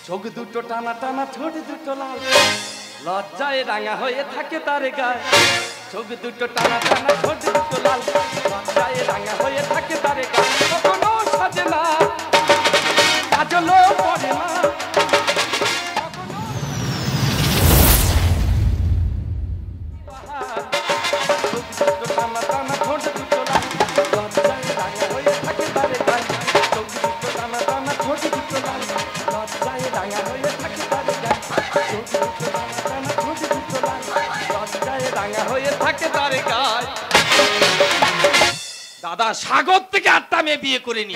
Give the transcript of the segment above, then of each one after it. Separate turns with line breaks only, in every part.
চোখ দুটো টানা টানা, ঠোঁট দুটো লাল, লজ্জায় রাঙা হয়ে থাকে তার গায়ে। চোখ দুটো টানা টানা, ঠোঁট দুটো লাল, লজ্জায় রাঙা হয়ে থাকে তার গায়ে। কখনো সাজে না, কাজলও পড়ে না, দাদা সাগর থেকে 8টা মেয়ে বিয়ে করে নি।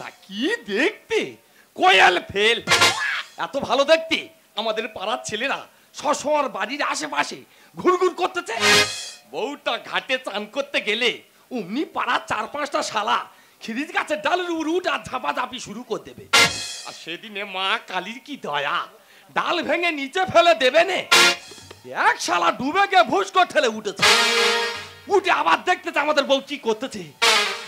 তা কি দেখতে, কোয়েল ফেল, এত ভালো দেখতে। আমাদের পাড়ার ছেলেরা সশর বাড়ির আশেপাশে ঘুরঘুর করতেছে। বউটা ঘাটে চান করতে গেলে অমনি পাড়ার 4-5টা শালা খিরিজ গাছের ডালের উপর উঠ আর ঝাপাঝাপি শুরু করে দেবে। আর সেদিনে মা কালীর কি দয়া, ডাল ভেঙে নিচে ফেলে দেবে নে। এক শালা ডুবে গিয়ে ভুস করে ঠেলে উঠেছে। উঠে আবার দেখতেছে আমাদের বউ কি করতেছে।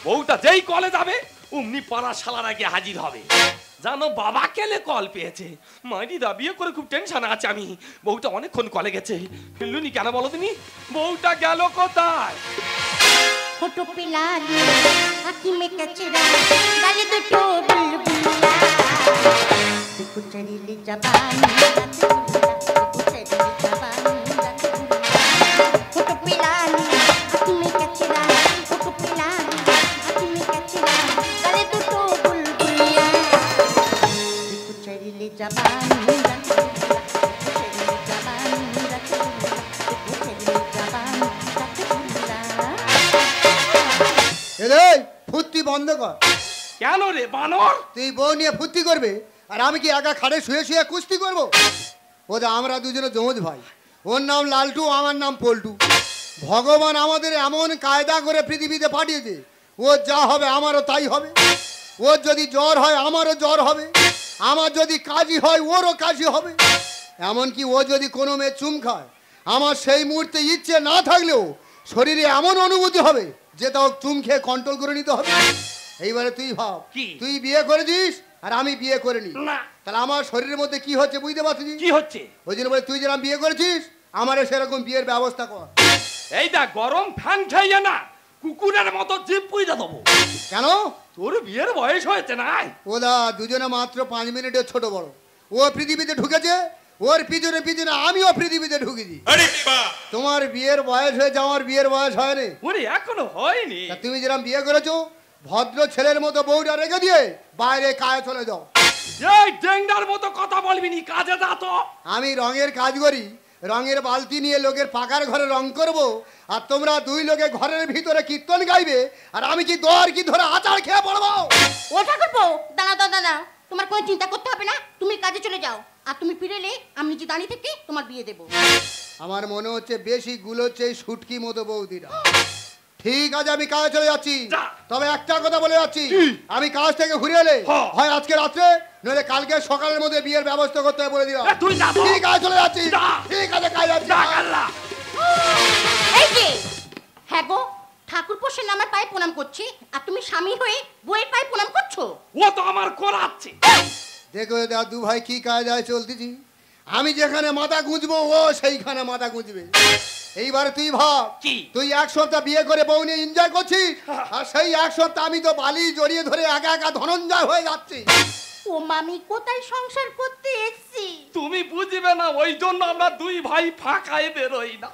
বউটা যেই কলে যাবে অমনি পাড়া শালারা গিয়ে হাজির হবে। জানো বাবা কেলে কল পেয়েছে। মাইরি দা বিয়ে করে খুব টেনশন আছে আমি। বউটা অনেকক্ষণ কলে গেছে, ফিরলুনি কেন বলো তুমি? বউটা গেল কোথায়?
ছোট পিলালি হাকিমে কাছেরা গালে দুটো বুলবুলা দেখো চরিলে জবানি দেখো চরিলে জবানি ছোট পিলালি হাকিমে কাছেরা ছোট পিলালি হাকিমে কাছেরা গালে দুটো বুলবুলা দেখো চরিলে জবানি
ফুর্তি বন্ধ কর।
কেন রে বানর?
তুই বউ নিয়ে ফুর্তি করবে আর আমি কি একা খাটে শুয়ে শুয়ে কুস্তি করবো? ওদের আমরা দুজনে যমজ ভাই। ওর নাম লালটু, আমার নাম পল্টু। ভগবান আমাদের এমন কায়দা করে পৃথিবীতে পাঠিয়েছে, ওর যা হবে আমারও তাই হবে। ওর যদি জ্বর হয় আমারও জ্বর হবে, আমার যদি কাশি হয় ওরও কাশি হবে। এমনকি ও যদি কোনো মেয়ে চুম খায়, আমার সেই মুহূর্তে ইচ্ছে না থাকলেও শরীরে এমন অনুভূতি হবে যে তাও চুম খেয়ে কন্ট্রোল করে নিতে হবে। এইবারে তুই ভাব, তুই বিয়ে করেছিস আর আমি বিয়ে করিনি, তাহলে আমার শরীরের মধ্যে কি হচ্ছে বুঝতে পারছিস?
কি হচ্ছে?
ওই জন্য বলে তুই যেরকম বিয়ে করেছিস আমারও সেরকম বিয়ের ব্যবস্থা কর।
এই দা গরম ফ্যান খাইয়ে না কুকুরের মতো জিপ পুইজা দেবো।
কেন?
তোর বিয়ের বয়স হয়েছে না?
ওদা দুজনে মাত্র 5 মিনিটের ছোট বড়। ও পৃথিবীতে ঢুকেছে, ওর পিছনে পিছনে আমিও পৃথিবীতে ঢুকেছি। তোমার বিয়ের বয়স হয়েছে, আমার বিয়ের বয়স হয়নি।
ওরে এখনো হয়নি।
তুমি যেরকম বিয়ে করেছো ভদ্র ছেলের মতো বউটা রেখে দিয়ে বাইরে কাজে চলে যাও।
এই ডেঙ্গার মতো কথা বলবি নি, কাজে যা তো।
আমি রঙের কাজ করি, রঙের বালতি নিয়ে লোকের পাকার ঘরে রং করব, আর তোমরা দুই লোকে ঘরের ভিতরে কীর্তন গাইবে, আর আমি কি দর কি ধরে আচার খেয়ে পড়বো?
ও ঠাকুরপো, দাঁড়াও দাঁড়াও, তোমার কোনো চিন্তা করতে হবে না। তুমি কাজে চলে যাও, আর তুমি ফিরেলে আমি নিজে দাঁড়িয়ে থেকে তোমার বিয়ে দেবো।
আমার মনে হচ্ছে বেশি গুলোচ্ছে এই শুটকি মতো বৌদিরা। ঠিক আছে আমি কাজে চলে যাচ্ছি, তবে একটা কথা বলে যাচ্ছি, আমি কাজ থেকে ঘুরে এলে হয় আজকে রাত্রে নইলে কালকে সকালের মধ্যে বিয়ের ব্যবস্থা করতে বলে দিলাম। ঠিক আছে চলে যাচ্ছি। ঠিক আছে কাজ যাচ্ছি।
এই যে হ্যাঁ গো, ঠাকুরপো সে আমার পায়ে প্রণাম করছি, আর তুমি স্বামী হয়ে বউয়ের পায়ে প্রণাম করছো।
ও তো আমার করাচ্ছে।
দেখো দু ভাই কি কায়দায় চলতেছি। আমি যেখানে মাথা গুঁজবো ও সেইখানে মাথা গুঁজবে। এইবারে তুই ভাব, তুই 1 সপ্তাহ বিয়ে করে বউ নিয়ে এনজয় করছিস, আর সেই 1 সপ্তাহ আমি তো বালি জড়িয়ে ধরে একা একা ধনঞ্জয় হয়ে যাচ্ছি।
ও মামি কোথায় সংসার করতে এসেছি
তুমি বুঝবে না, ওই জন্য আমরা দুই ভাই ফাঁকায় বেরোই না।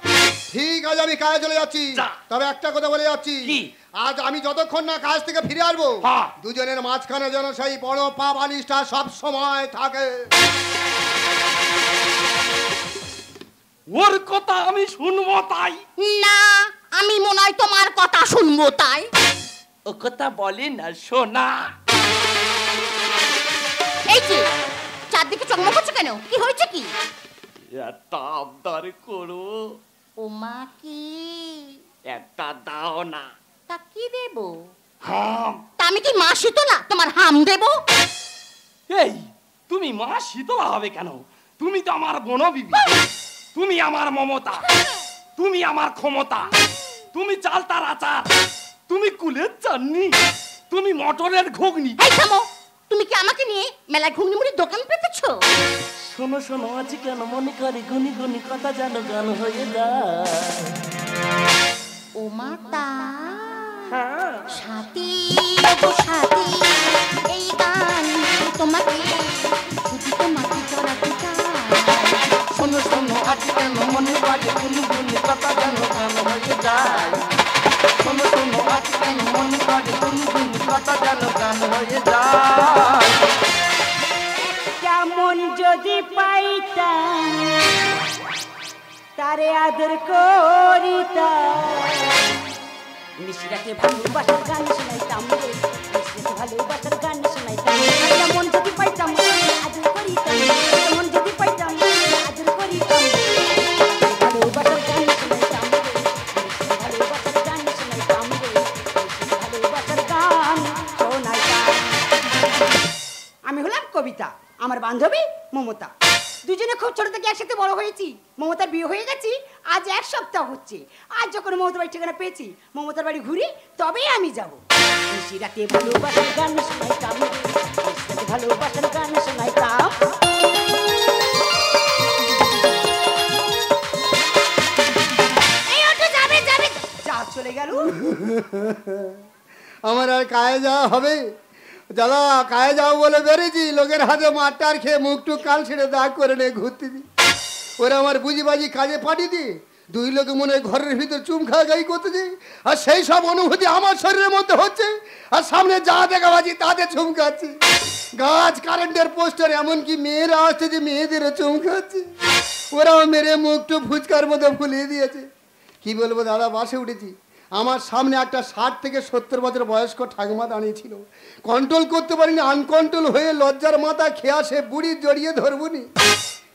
ঠিক আছে আমি কাজে চলে যাচ্ছি, তবে একটা কথা বলে যাচ্ছি, আজ আমি যতক্ষণ না কাজ থেকে ফিরে আসবো দুজনের মাঝখানে যেন সেই বড় পা বালিশটা সব সময় থাকে।
ওর কথা আমি শুনবো তাই
না, আমি মনে হয় তোমার কথা শুনবো তাই।
ও কথা বলে না শোনা।
এই যে চারদিকে চকমক করছে কেন, কি হয়েছে কি?
একটা আবদার করো।
ও মা কি?
একটা দাও না।
তা কি দেব?
হাম।
তা আমি কি মা শীতলা তোমার হাম দেব?
এই তুমি মা শীতলা হবে কেন? তুমি তো আমার বনবিবি, তুমি আমার মমতা, তুমি আমার ক্ষমতা, তুমি চালতার আচার, তুমি কুলের চাটনি, তুমি মটরের ঘুগনি।
এই থামো, তুমি তুমি কি আমাকে নিয়ে মেলায় ঘুগনি মুড়ির দোকান পেতেছো?
শোনো শোনো আজ কেন মনে করে গুনি গুনি কথা যেন গান হয়ে যায়।
ও মাতা
হ্যাঁ
সাথী গো সাথী, এই গান তোমাকে শুধু তোমাকে চড়াতে চাই।
শোনো শোনো আজ কেন মনে করে গুনি গুনি কথা যেন গান হয়ে যায়। শোনো শোনো আজ কেন মনে করে গুনি গুনি কথা যেন গান হয়ে যায়।
কেমন যদি পাইতাম তারে আদর করিতাম, নিশিরাতে ভালোবাসার গান শোনাইতাম রে, নিশিরাতে ভালোবাসার গান শোনাইতাম। কেমন যদি পাইতাম আদর করিতাম, কেমন যদি পাইতাম আদর করিতাম, ভালোবাসার গান শোনাইতাম রে, ভালোবাসার গান শোনাইতাম রে, ভালোবাসার গান শোনাইতাম। আমি হলাম কবিতা, আমার বান্ধবী মমতা। দুজনে খুব ছোট থেকে একসাথে বড় হয়েছি। মমতার বিয়ে হয়ে গেছি আজ 1 সপ্তাহ হচ্ছে। আজ যখন মমতার বাড়ি ঠিকানা পেয়েছি, মমতার বাড়ি ঘুরি তবেই আমি যাব। নিশিরাতে ভালোবাসার গান শোনাইতাম, নিশিরাতে ভালোবাসার গান শোনাইতাম।
এই অটো যাবে যাবে।
যা চলে গেল।
আমার আর কায়ে যাওয়া হবে? দাদা কায়ে যাও বলে বেরিয়েছি, লোকের হাতে মারটার খেয়ে মুখ টুক কাল ছেড়ে দাগ করে নিয়ে ঘুরতে দি। ওরা আমার বুঝিবাজি কাজে পাঠিয়ে দি, 2 লোকে মনে হয় ঘরের ভিতর চুম খাওয়াই করতেছি। আর সেই সব অনুভূতি আমার শরীরের মধ্যে হচ্ছে, আর সামনে যা দেখা বাজি তাতে চুম খাচ্ছি। গাছ কারেন্টের পোস্টার, এমনকি মেয়েরা আসছে যে মেয়েদেরও চুম খাচ্ছে। ওরাও মেরে মুখ টুক ফুচকার মতো ফুলিয়ে দিয়েছে। কি বলবো দাদা, বাসে উঠেছি, আমার সামনে একটা 60 থেকে 70 বছর বয়স্ক ঠাকুমা দাঁড়িয়েছিল। কন্ট্রোল করতে পারিনি, আনকন্ট্রোল হয়ে লজ্জার মাথা খেয়া সে বুড়ি জড়িয়ে ধরবুনি।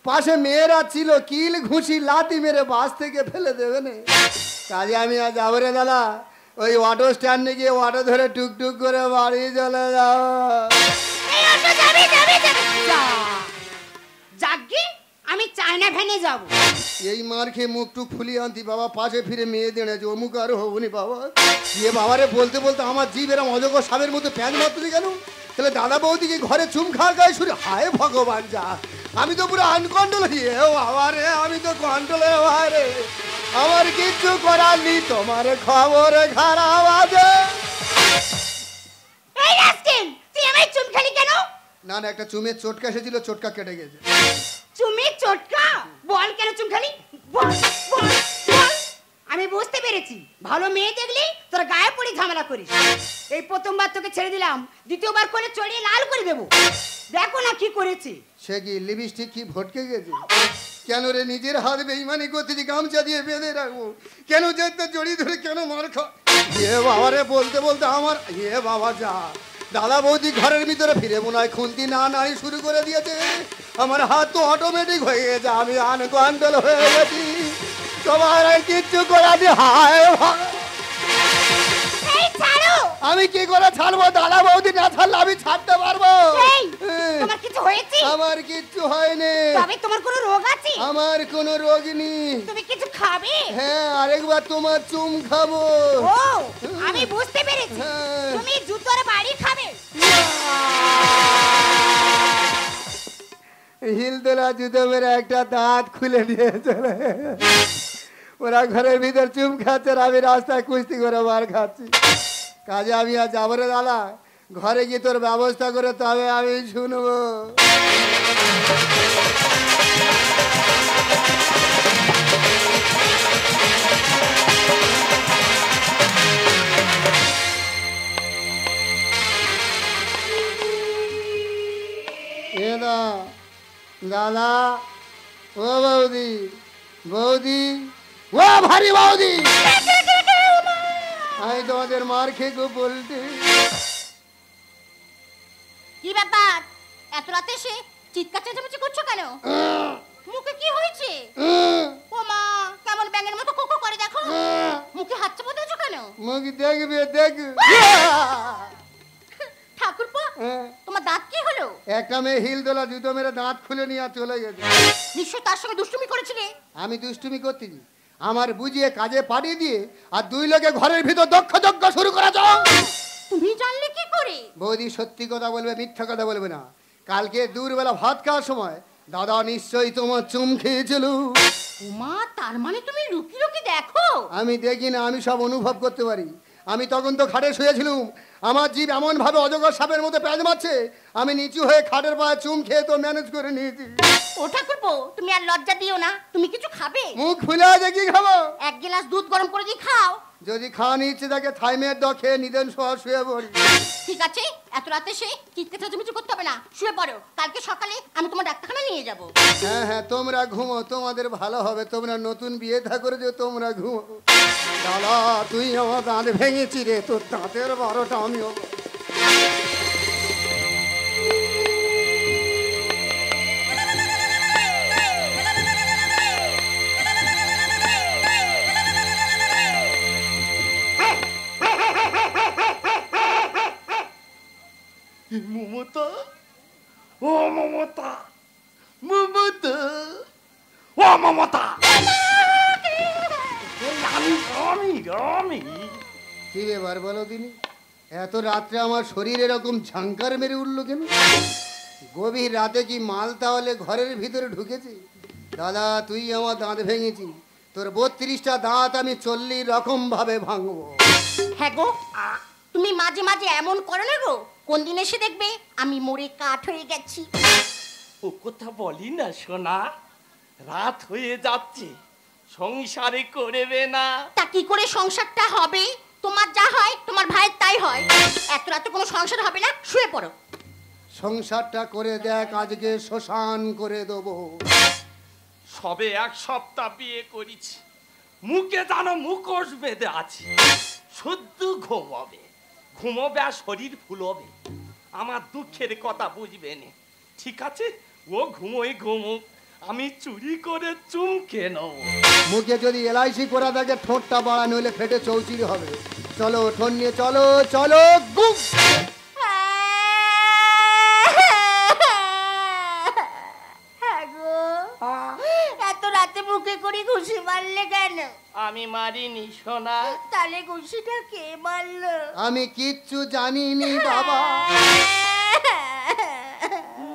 পাশে মেয়েরা ছিল, কিল ঘুষি লাতি মেরে বাস থেকে ফেলে দেবে না। কাজে আমি আজ যাবো রে দাদা, ওই অটো স্ট্যান্ডে গিয়ে অটো ধরে টুকটুক করে বাড়ি চলে যাও।
এই অটো যাবে যাবে যাবে।
যাগ্গে আমি চায়না ভ্যানে যাব।
এই মার খেয়ে মুখ টুক ফুলিয়ে আনতি বাবা, পাশে ফিরে মেয়ে দেড়েছে, অমুক আর হবুনি বাবা। ইয়ে বাবারে বলতে বলতে আমার জিভ এরম অজগর সাপের মতো প্যাঁচ মারতে কেন? তাহলে দাদা বৌদিকে ঘরে চুম খাওয়া গায়ে শুরু। হায় ভগবান, যা আমি তো পুরো আনকন্ট্রোল হয়ে বাবা রে, আমি তো কন্ট্রোলে রে। আমার কিচ্ছু করার নেই, তোমার খবর খারাপ আছে।
এই রাস্কেল, তুই আমায় চুম খালি কেন?
না না, একটা চুমের চটকা এসেছিল, চটকা কেটে গেছে।
চুমি চটকা? বল কেন চুম খালি, বল বল বল। আমি বুঝতে পেরেছি, ভালো মেয়ে দেখলে তোরা গায়ে পড়ে ঝামেলা করিস। এই প্রথমবার তোকে ছেড়ে দিলাম, দ্বিতীয়বার করে চড়িয়ে লাল করে দেবো। দেখো না কি করেছি।
সে কি লিপস্টিক কি ভটকে গেছে? কেন রে নিজের হাত বেইমানি করতেছি, গামছা দিয়ে বেঁধে রাখবো কেন? যেতে জড়িয়ে ধরে কেন মার খা? এ বাবা রে, বলতে বলতে আমার এ বাবা, যা দাদা বৌদি ঘরের ভিতরে ফিরে মনে হয় খুন্তি না নাড়ি শুরু করে দিয়েছে। আমার হাত তো অটোমেটিক হয়ে গেছে, আমি আনকন্ট্রোল হয়ে গেছি। তোমার আর কিচ্ছু করা দি। হায়
এই ছাড়ো।
আমি কি করে ছাড়বো? দাদা বৌদি না ছাড়লে আমি ছাড়তে পারবো?
এই, তোমার কিছু হয়েছে?
আমার কিচ্ছু হয়নি।
তবে তোমার কোনো রোগ আছে?
আমার কোনো রোগ নেই।
তুমি কিছু খাবে?
হ্যাঁ, আরেকবার তোমার চুম খাবো।
ও, আমি বুঝতে পেরেছি,
হ্যাঁ।
তুমি জুতোর বাড়ি খাবে।
হিলদোলা জুতো মেরে একটা দাঁত খুলে নিয়ে চলে। ওরা ঘরের ভিতর চুম খাচ্ছে, আর আমি রাস্তায় কুস্তি করে মার খাচ্ছি। কাজে আমি আর যাবো রে দাদা, ঘরে গিয়ে তোর ব্যবস্থা করে তবে আমি শুনবো। দাদা, ও বৌদি, বৌদি, ও ভারী বৌদি, আমি তোমাদের মার খেয়ে খুব বলতে।
কি ব্যাপার, এত রাতে এসে চিৎকার চেঁচামেচি করছো কেন? মুখে কি হয়েছে? ও মা, কেমন ব্যাঙের মতো কোকো করে দেখো। মুখে হাত চাপা দিয়েছো কেন?
মুখ দেখবে, দেখ।
ঠাকুরপো, তোমার দাঁত কি হলো?
একটা মেয়ে হিলদোলা জুতো মেরে দাঁত খুলে নিয়ে চলে গেছে।
নিশ্চয় তার সঙ্গে দুষ্টুমি করেছিলে।
আমি দুষ্টুমি করতেছি, আমার বুঝিয়ে কাজে পাঠিয়ে দিয়ে আর 2 লোকে ঘরের ভিতর দক্ষ শুরু করা যাও।
তুমি জানলে কি করে?
বৌদি সত্যি কথা বলবে, মিথ্যা কথা বলবে না। কালকে দুপুরবেলা ভাত খাওয়ার সময় দাদা নিশ্চয়ই তোমার চুম খেয়েছিল।
উমা, তার মানে তুমি লুকি লুকি দেখো?
আমি দেখি না, আমি সব অনুভব করতে পারি। আমি তখন তো খাটে শুয়েছিলুম, আমার জীব এমন ভাবে অজগর সাপের মতো প্যাঁচ মারছে, আমি নিচু হয়ে খাটের পায়ে চুম খেয়ে তো ম্যানেজ করে নিয়েছি।
ও ঠাকুরপো, তুমি আর লজ্জা দিও না। তুমি কিছু খাবে?
মুখ ফুলে আছে, কি খাবো?
এক গ্লাস দুধ গরম করে দিয়ে খাও।
যদি খাওয়ানি ইচ্ছে থাকে থাইমের দ খেয়ে নিদেন শোয়া শুয়ে পড়ি।
ঠিক আছে, এত রাতে সে চিৎকার চেঁচামেচি করতে হবে না, শুয়ে পড়ো। কালকে সকালে আমি তোমার ডাক্তারখানা নিয়ে যাব।
হ্যাঁ হ্যাঁ, তোমরা ঘুমো, তোমাদের ভালো হবে। তোমরা নতুন বিয়ে থা করেছো, তোমরা ঘুমো। দাদা তুই আমার দাঁত ভেঙেছি রে, তোর দাঁতের 12টা আমিও।
মমতা, ও মমতা, মমতা, ও মমতা। আমি আমি আমি
কি ব্যাপার বলো দিনি, এত রাত্রে আমার শরীর এরকম ঝাঙ্কার মেরে উঠলো কেন? গভীর রাতে কি মাল তাহলে ঘরের ভিতরে ঢুকেছে? দাদা তুই আমার দাঁত ভেঙেছি, তোর 32টা দাঁত আমি 40 রকম ভাবে ভাঙবো।
হ্যাঁ গো, তুমি মাঝে মাঝে এমন করো না গো, কোন দিন এসে দেখবে আমি মরে কাঠ হয়ে গেছি।
ও কথা বলি না সোনা, রাত হয়ে যাচ্ছে, সংসারে করবে না।
তা কি করে সংসারটা হবে? তোমার যা হয় তোমার ভাইয়ের তাই হয়। এত রাতে কোনো সংসার হবে না, শুয়ে পড়ো।
সংসারটা করে দেখ, আজকে শ্মশান করে দেবো।
সবে 1 সপ্তাহ বিয়ে করেছি, মুখে জানো মুখোশ বেঁধে আছে। শুদ্ধ ঘুমাবে, ঘুমোবে আর শরীর ফুলবে। আমার দুঃখের কথা বুঝবে না, ঠিক আছে? ও ঘুমোই ঘুমুক, আমি চুরি করে চুমকে নেব।
মুখে যদি এলআইসি করা থাকে ঠোঁটটা বাড়া, নইলে ফেটে চৌচির হবে। চলো ঠোঁট নিয়ে চলো চলো। গুপ
হ্যাঁ গো, এত রাতে মুখে করে ঘুষি মারলে কেন?
আমি মারিনি সোনা।
তাহলে ঘুষিটা কে মারলো?
আমি কিচ্ছু জানিনি বাবা।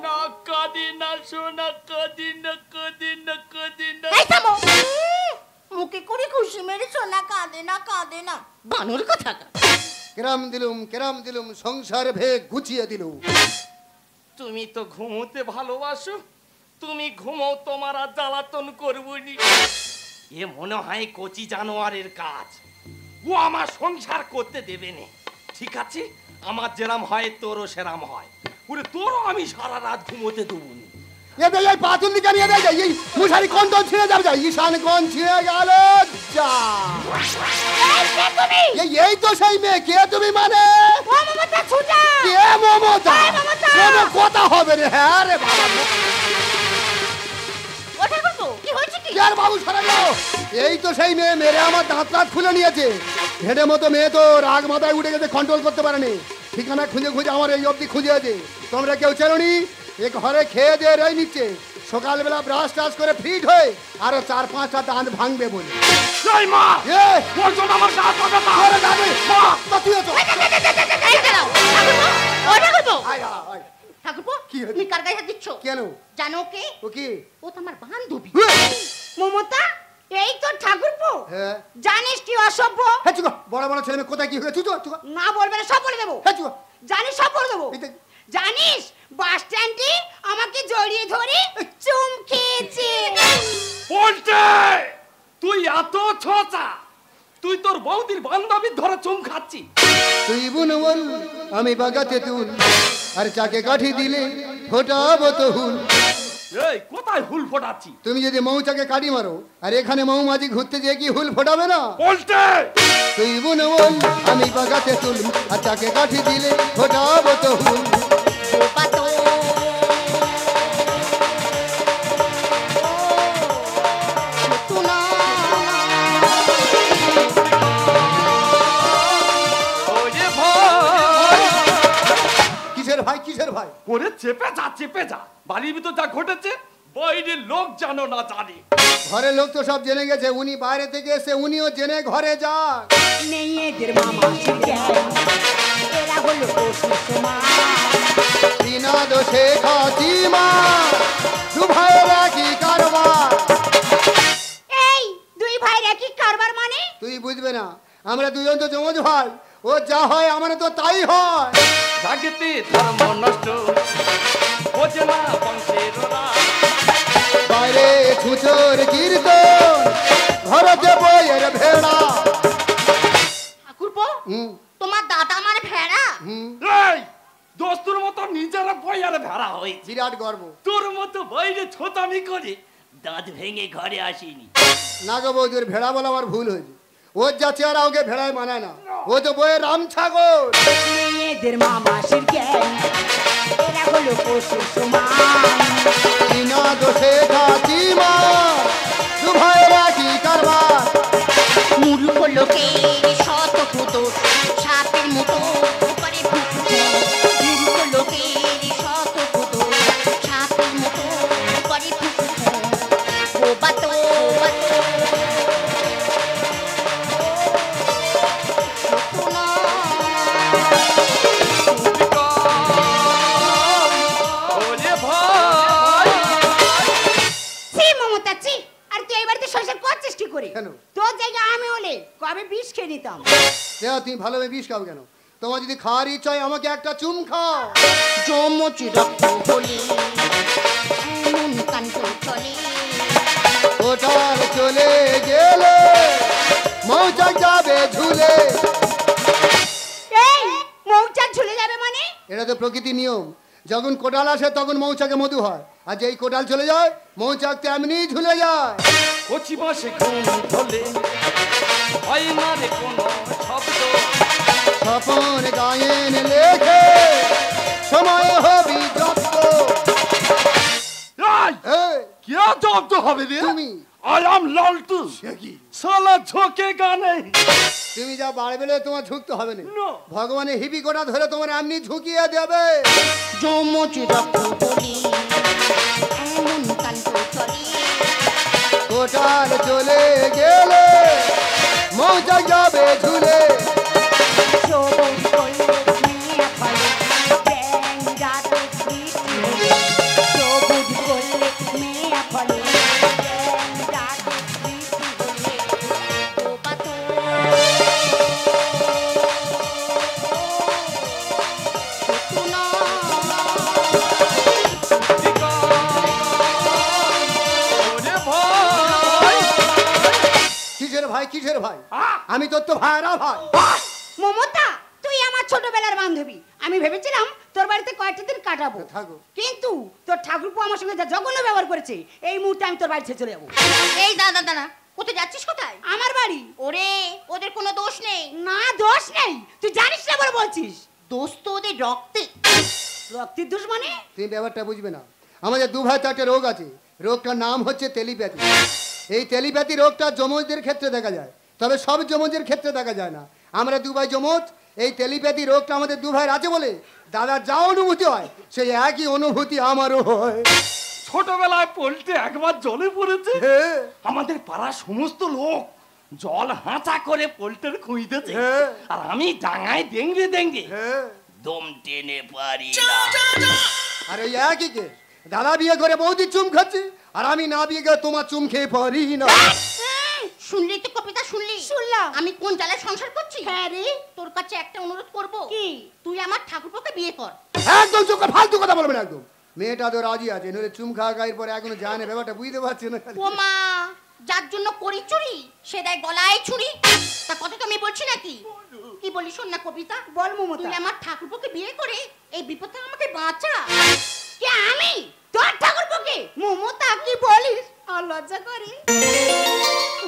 না কাঁদি না সোনা, কাঁদি না, কাঁদি না, কাঁদি না।
এই থামো। মুখে করে ঘুষি মেরে সোনা কাঁদে না, কাঁদে না, বানর কথা।
কেরাম দিলুম সংসার ভেগ গুছিয়ে দিলুম।
তুমি তো ঘুমোতে ভালোবাসো, তুমি ঘুমো, তোমার আর জ্বালাতন করবনি। এ মনে হয় কচি জানোয়ারের কাজ, ও আমার সংসার করতে দেবে না। ঠিক আছে, আমার যেরাম হয় তোরও সেরাম হয়। ওরে তোরও আমি সারা রাত ঘুমোতে দেবো না।
এই পাতুল দিকে নিয়ে দেয়, এই মশারি কোন দল ছিঁড়ে যাবে, ঈশান কোন ছিঁড়ে গেল যা। এই তো সেই মেয়ে। কে তুমি? মানে কে মমতা? কোনো কথা হবে রে। হ্যাঁ রে বাবা,
কি হয়েছে কি?
আর বাবু সরে যাও। এই তো সেই মেয়ে, মেরে আমার দাঁত রাত খুলে নিয়েছে। ভেড়ে মতো মেয়ে তো রাগ মাথায় উঠে গেছে, কন্ট্রোল করতে পারেনি। ঠিকানা খুঁজে খুঁজে আমার এই অবধি খুঁজে আছে। তোমরা কেউ চেনোনি? এ ঘরে খেয়ে দিয়ে রয়ে নিচ্ছে, সকালবেলা ব্রাশ টাশ করে ফিট হয়ে আরো 4-5টা দাঁত ভাঙবে বলে।
এই মা,
এ
ওর জন্য আমার দাঁত ভাঙা না।
আরে দাদু, মা, তুই তো
এই দাঁড়াও, ঠাকুরপো, ও ঠাকুরপো।
আয় আয়।
ঠাকুরপো,
কি হয়েছে?
তুমি কার গায়ে হাত দিচ্ছ?
কেন?
জানো কে?
ও কি?
ও তো আমার বান্ধবী।
মমতা, এই তো ঠাকুরপো।
হ্যাঁ
জানিস কি অসভ্য?
হ্যাঁ চুকো, বড় বড় ছেলে মেয়ে কোথায় কি হয়েছে? চুকো চুকো,
না বলবে না, সব বলে দেবো।
হ্যাঁ চুকো।
জানিস, সব বলে দেবো।
এই দেখ।
জানিস বাস স্ট্যান্ডে আমাকে জড়িয়ে ধরে চুম খেয়েছে।
বলতে তুই এত ছোচা, তুই তোর বৌদির বান্ধবীর ধরে চুম খাচ্ছি।
তুই বুন বল আমি বাগাতে তুল, আর চাকে কাঠি দিলে ফোটাবো তো হুল।
এই কোথায় হুল ফোটাচ্ছি?
তুমি যদি মৌচাকে কাটি মারো আর এখানে মৌমাছি ঘুরতে যেয়ে কি হুল ফোটাবে না?
বলতে
তুই বুন বল আমি বাগাতে তুল, আর চাকে কাঠি দিলে ফোটাবো তো হুল।
কিসের ভাই?
কিসের ভাই?
ওরে চেপে যা, চেপে যা, বাড়ির ভিতর যা ঘটেছে বাইরের লোক জানো না জানে।
ঘরের লোক তো সব জেনে গেছে, উনি বাইরে থেকে এসে উনিও জেনে ঘরে যান।
মেয়েদের মামাসির জ্ঞান, এরা হলো পশু সমান।
বিনা দোষে খাতিমা দু ভাইয়ের একই কারবার।
এই দুই ভাইরা কি কারবার মানে?
তুই বুঝবে না, আমরা দুজন তো যমজ ভাই, ও যা হয় আমার তো তাই হয়।
জাগতে ধর্ম নষ্ট বোঝে না বংশের রাজ।
বাইরে ছুচোর কীর্তন, ঘরতে বইয়ের ভেড়া।
ঠাকুরপো,
হুম
তোমার দাদা মানে ভেড়া?
হুম,
এই দোস্তুর মতো নিজেরা বইয়ার ভেড়া হয়েছে।
বিরাট গর্ব।
তোর মতো বাইরে ছোটামি করে দাঁত ভেঙে ঘরে আসিনি।
না গো বৌদির ভেড়া বলা আমার ভুল হয়েছে, ওর যা চেহারা ওকে ভেড়ায় মানায় না, ও তো বইয়ের রাম ছাগল।
মেয়েদের মামাসির জ্ঞান, এরা হলো পশু সমান।
বিনা দোষে খাতিমা দু ভাইয়ের একই কারবার।
মূর্খ লোকের শত দোষ, সাপের মতো করে ফুটছে। মূর্খ লোকের শত দোষ, সাপের মতো করে ফুটছে। বোবা তো
ওরে ভাই,
ছি মমতা ছি। আর তুই এই বাড়িতে সংসার করছিস কি করে?
কেন?
তোর জায়গা আমি হলে কবে বিষ খেয়ে নিতাম।
দেয়া তুমি ভালোভাবে বিষ খাও কেন? তোমার যদি খাওয়ার ইচ্ছা হয় আমাকে একটা চুম খাও।
যমজ রক্ত বলে এমন কাণ্ড চলে।
ওটার চলে গেলে মৌচাক যাবে ঝুলে।
এই মৌচাক ঝুলে যাবে মানে?
এটা তো প্রকৃতির নিয়ম, যখন কোটাল আসে তখন মৌচাকে মধু হয়, আর যেই কোটাল চলে যায় মৌচাক তো এমনিই ঝুলে যায়।
কচি বাসে ঘুম ধলে হয় না রে কোনো শব্দ।
স্বপন গায়েন লেখে সময় হবি যত।
এই,
এই,
কে জব্দ হবে রে?
তুমি।
আই এম লালটু। সালা ঝোঁকে গানে।
তুমি যা বাড়বে তোমার ঝুঁকতে হবে না,
No.
ভগবানের হিবি কোটা ধরে তোমার এমনি ঝুঁকিয়ে দেবে।
যমজ রক্ত বলে এমন কাণ্ড চলে।
কোটাল চলে গেলে মৌচাক যাবে ঝুলে।
সবুজ করলে মেয়ে ফলে, ব্যাঙ রাতে বৃষ্টি হলে। সবুজ করলে মেয়ে ফলে, ব্যাঙ রাতে বৃষ্টি হলে।
বোবা তো
ওরে ভাই,
কিসের ভাই কিসের ভাই?
আহ!
আমি তোর তো ভাইরা ভাই।
মমতা, তুই আমার ছোটবেলার বান্ধবী। আমি ভেবেছিলাম তোর বাড়িতে কয়েকটা দিন কাটাবো,
থাকো।
কিন্তু তোর ঠাকুরপো আমার সঙ্গে যা জঘন্য ব্যবহার করেছে, এই মুহূর্তে আমি তোর বাড়ি ছেড়ে চলে যাবো।
এই দাদা দাদা, কোথায় যাচ্ছিস? কোথায়?
আমার বাড়ি?
ওরে, ওদের কোনো দোষ নেই।
না দোষ নেই, তুই জানিস না বলে বলছিস।
দোষ তো ওদের রক্তে।
রক্তের দোষ মানে?
তুমি ব্যাপারটা বুঝবে না, আমাদের দু ভাই চারটে রোগ আছে, রোগটার নাম হচ্ছে টেলিপ্যাথি। এই টেলিপ্যাথি রোগটা যমজদের ক্ষেত্রে দেখা যায়, তবে সব যমজের ক্ষেত্রে দেখা যায় না। আমরা দু ভাই যমজ, এই টেলিপ্যাথি রোগটা আমাদের দু ভাইয়ের আছে বলে দাদার যা অনুভূতি হয় সেই একই অনুভূতি আমারও হয়।
ছোটবেলায় পল্টে একবার জলে পড়েছে।
হ্যাঁ,
আমাদের পাড়ার সমস্ত লোক জল হাঁচা করে পল্টের খুঁজতেছে,
হ্যাঁ।
আর আমি ডাঙায় দেঙ্গে দেঙ্গে
হ্যাঁ।
দম টেনে পারি না।
আর ওই একই কে, দাদা বিয়ে করে বৌদি চুম খাচ্ছে, আর আমি না বিয়ে করে তোমার চুম খেয়ে পারি না।
শুনলি তো কবিতা, শুনলি?
শুনলাম।
আমি কোন জ্বালায় সংসার করছি?
হ্যাঁ রে।
তোর কাছে একটা অনুরোধ করব।
কি?
তুই আমার ঠাকুরপোকে বিয়ে কর।
একদম চোখ ফালতু কথা বলবে না একদম। মেয়েটা তো রাজি আছে, নইলে চুম খাওয়া গায়ের পরে এখনো জানে ব্যাপারটা বুঝতে পারছে না।
ও মা, যার জন্য করি চুরি সে দেয় গলায় ছুরি। তা কথা তো আমি বলছি নাকি? কি বলি শোন না কবিতা।
বল মমতা।
তুই আমার ঠাকুরপোকে বিয়ে করে এই বিপদ থেকে আমাকে বাঁচা।
কে আমি? তোর ঠাকুরপোকে? মমতা কি বলিস? আর লজ্জা করে।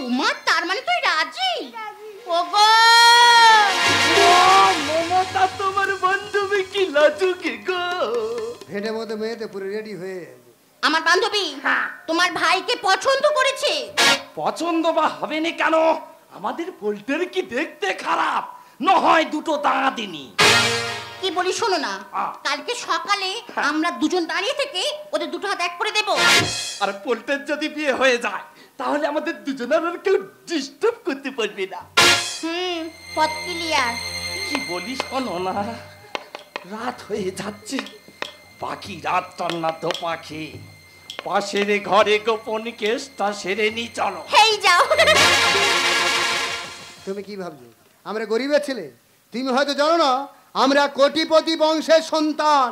উমা, তার মানে তুই রাজি? ওগো,
মমতা তোমার বান্ধবী কি লাজুকে গো।
হেঁটে মধ্যে মেয়েতে পুরো রেডি হয়ে গেছে।
আমার বান্ধবী তোমার ভাইকে পছন্দ করেছে।
পছন্দ বা হবে না কেন? আমাদের পোল্টের কি দেখতে খারাপ? না হয় দুটো দাঁড়া দিনি।
কি বলি শোনো না,
আহ।
কালকে সকালে আমরা দুজন দাঁড়িয়ে থেকে ওদের দুটো হাত এক করে দেবো।
আর পোল্টের যদি বিয়ে হয়ে যায় তাহলে আমাদের দুজনের আর কেউ ডিস্টার্ব করতে পারবে না।
পথ ক্লিয়ার।
কি বলিস শোনো না, রাত হয়ে যাচ্ছে, পাখি রাত টান্না তো পাখি, পাশের ঘরে গোপন কেসটা সেরে নি চলো।
হেই যাও।
তুমি কি ভাবছো আমরা গরিবের ছেলে? তুমি হয়তো জানো না আমরা কোটিপতি বংশের সন্তান।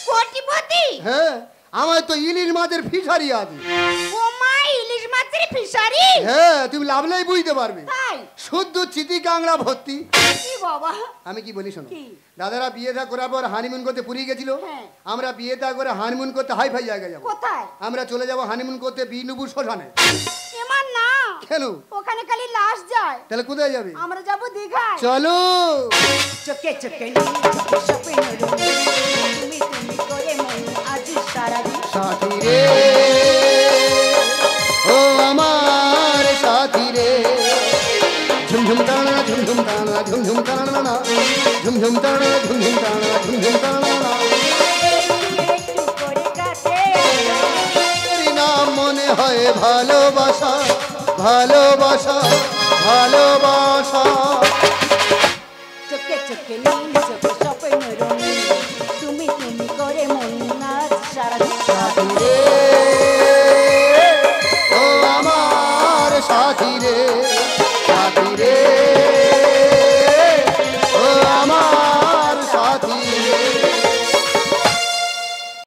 কোটিপতি?
হ্যাঁ, আমার তো ইলিশ মাছের ফিশারি আছে।
ও মা, ইলিশ মাছের ফিশারি?
হ্যাঁ, তুমি লাভলেই বুঝতে পারবে।
তাই?
শুদ্ধ চিতি কাংড়া ভর্তি।
কি বাবা?
আমি কি বলি শোনো,
কি?
দাদারা বিয়ে থা করার পর হানিমুন করতে পুরী গেছিল।
হ্যাঁ।
আমরা বিয়ে থা করে হানিমুন করতে হাই ফাই জায়গায় যাবো।
কোথায়?
আমরা চলে যাব হানিমুন করতে বিনুপুর শ্মশানে।
এমন না,
কেন?
ওখানে খালি লাশ যায়।
তাহলে কোথায় যাবে?
আমরা যাব দীঘায়।
চলো।
চোখে চোখে নীল, চোখে স্বপ্নের রঙিন, তুমি তুমি করে মন আজ সারাদিন।
সাথী রে, ও আমার সাথী রে, ঝুমঝুম তানা ঝুমঝুম তানা ঝুমঝুম তানা ঝুমঝুম তানা ঝুমঝুম তানা ঝুমঝুম তানা।
একটু করে কাছে
এরই নাম মনে হয় ভালোবাসা, ভালোবাসা, ভালোবাসা।
চোখে চোখে নীল, চোখে স্বপ্নের রঙিন, তুমি তুমি করে মন আজ সারাদিন।
সাথী রে, ও আমার সাথী রে।